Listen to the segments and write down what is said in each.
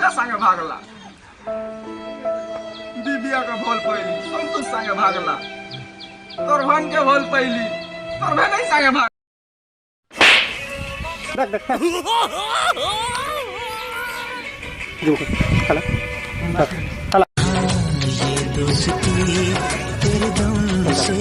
के संगे भागला दीदिया के भोल पहली संतोष संगे भागला तोर भान के भोल पहली तोर भाई नहीं संगे भाग चला चला दोस्ती तेरे दम से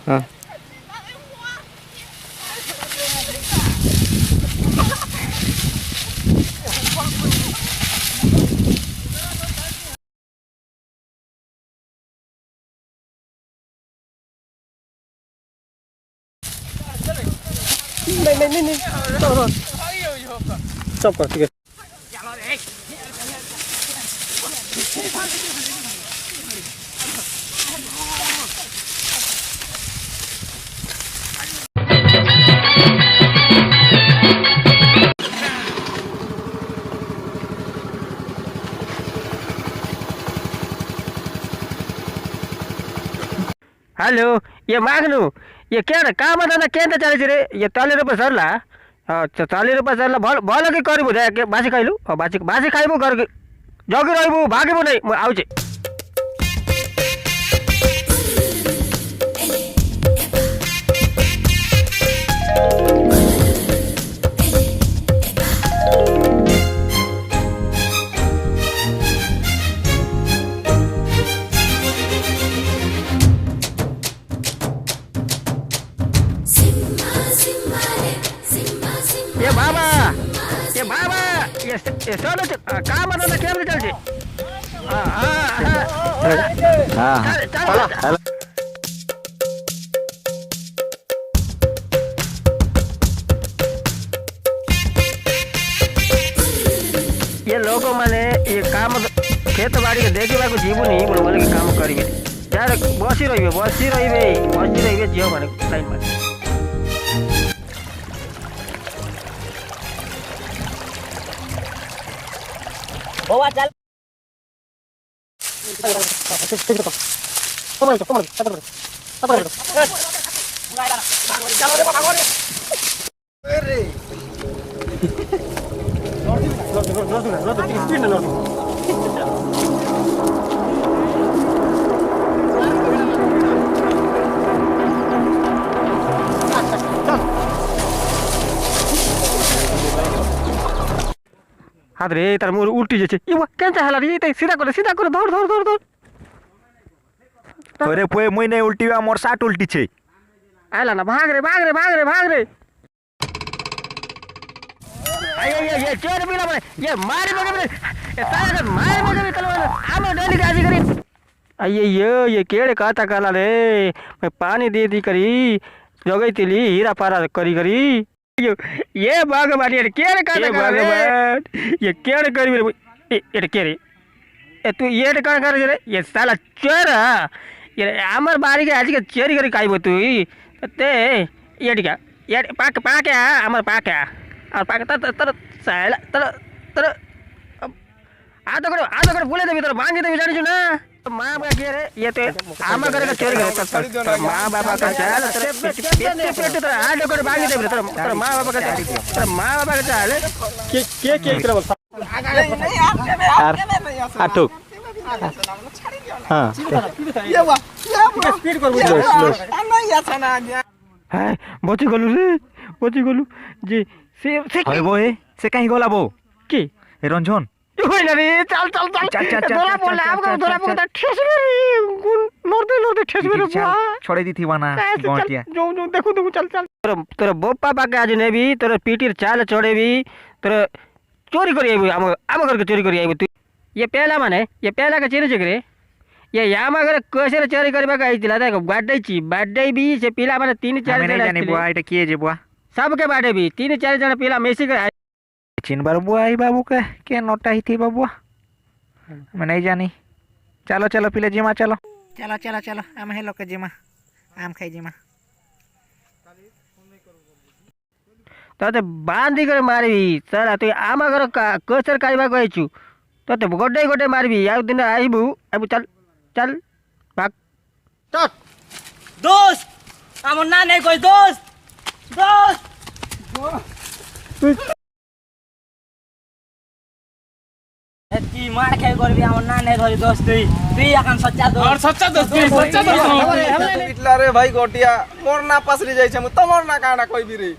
हाँ नहीं सब कर ठीक है हेलो ये माग्नु ये क्या काम केंद्र चले रे ये 40 रुपये सरला अच्छा 40 रुपये सरला भल कि करू बासी खाइलु बासी खाइबु घर जगी रहबु भागबु नहीं म आउछे ये बाबा ये सोलो काम केंद्र चलছে ये लोग माने ये काम खेत बाड़ी के देखा जीवनी बोले काम करेंगे यार बसी रही झील माने लाइन माने बाबा चल हाथ रे तार मोर उल्टी जाছে ইবা কেন চালা রে তাই সিধা করে ধর अरे पोए मुई नहीं उल्टी हुआ मोर साट उल्टी छे आला ना भाग रे ये चोर बिना बने ये मारे मगे ये सारा मारे मगे चलो आम डेली गाजी करी ये केड़े काता काला रे मैं पानी दे दी करी जगई तिली हीरा पारा करी ये बागबानी रे केड़े काता बागबान ये केड़े करी रे ये केड़े ए तू ये का कर रे ये साला चोर ये आमर बारी के आज के चोरी करी काई बतु ते ये डिका ये पाके आमर पाके और पाके तर साला तर आ तो करो बोले दे तर मांगे दे जानी ना मां बाप के रे ये तो आमा करे का चोरी करे तर मां बाप का चाल तर पेट तर आ तो करो मांगे दे तर मां बाप का चाल के करे बोल यार आटो हाँ स्पीड कर नहीं आछा ना हाय बची गलु जे से अरे वो से कहीं गला बो की रंजन होइला रे चल दोरा बोल आप ठेसबे नोरते ठेसबे रे छोड़े दी थी वाना गोटिया जो देखो चल तोर बोपा पाके आज नेबी तोर पीटीर चाल छोड़ेबी तोर चोरी करी आइबो आम घर के चोरी करी आइबो तू ये पहला का चेरे रे ये यामा घर कैसे चोरी करबा का आइतिला देखो बाडे भी से पिला माने 3-4 जन जानी बुआ एटा किए जे बुआ सब के बाडे भी 3-4 जन पिला मेसी के चिन बार बुआ आई बाबू के नोटा ही थी बाबू मैं नहीं जानी चलो चलो पिले जिमा चलो चलो चलो चलो आम हेलो के जिमा आम खाई जिमा तते बांधी करे मारबी साला तू आमा घर कसर काढवा कहू तते गोटे गोटे मारबी आ दिन आइबू आइबू चल चल भाग चल दोस्त আমার না নেই কই দোস্ত দোস্ত কি মার খাই করবি আমার না নেই ধরি দোস্ত তুই তুই এখন সচ্চা দোস্ত और सच्चा दोस्त सच्चा दोस्त इटला रे भाई गोटिया मोर ना पसरी जाय छै मु तमोर ना काना कोई भी रे